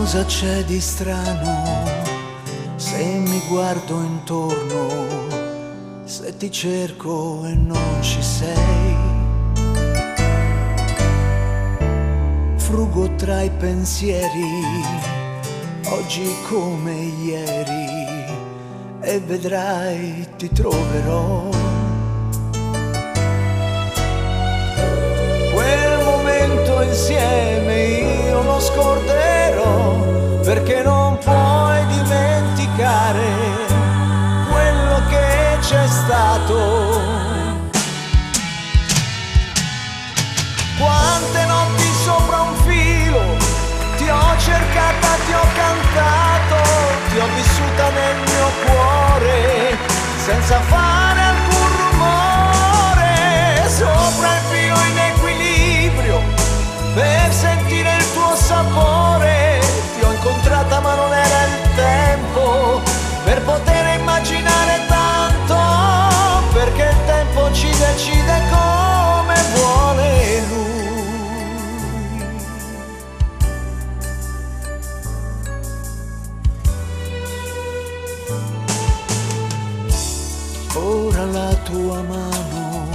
Cosa c'è di strano se mi guardo intorno, se ti cerco e non ci sei? Frugo tra i pensieri, oggi come ieri, e vedrai ti troverò. Quel momento insieme io lo scorderò, perché non puoi dimenticare quello che c'è stato. Quante notti sopra un filo ti ho cercata, ti ho cantato, ti ho vissuta nel mio cuore senza fare alcun rumore. Sopra il filo in equilibrio per sentire il tuo sapore, ti ho incontrata ma non era il tempo per poter immaginare tanto, perché il tempo ci decide come vuole lui. Ora la tua mano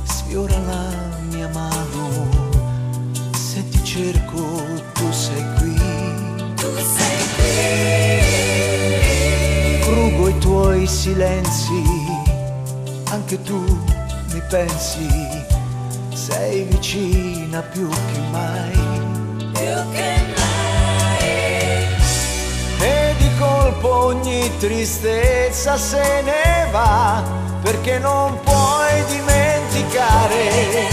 sfiora la mia mano, se ti cerco tu sei qui. Tu sei qui. Frugo i tuoi silenzi, anche tu mi pensi, sei vicina più che mai. Più che mai. E di colpo ogni tristezza se ne va, perché non puoi dimenticare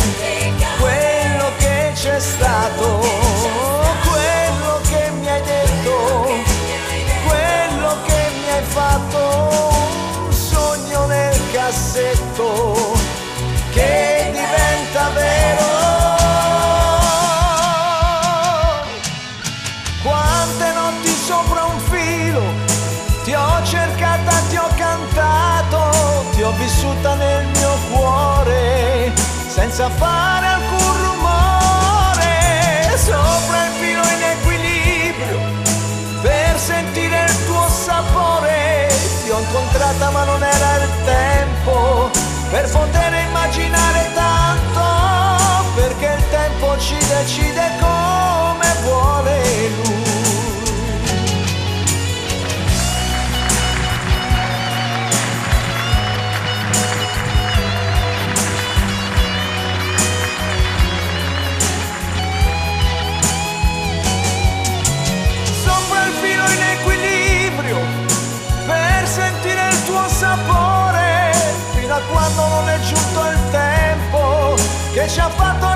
quello che c'è stato, quello che mi hai detto, quello che mi hai fatto. Un sogno nel cassetto che diventa vero. Quante notti sopra un filo ti ho cercata, ti ho cantato, ti ho vissuta nel mio cuore senza fare alcun rumore. Sopra il filo in equilibrio per sentire il tuo sapore, ti ho incontrata ma non era il tempo per poter immaginare tanto, perché il tempo ci decide come vuole lui. Sopra il filo in equilibrio per sentire il tuo sapore, fino a quando non è giunto il tempo che ci ha fatto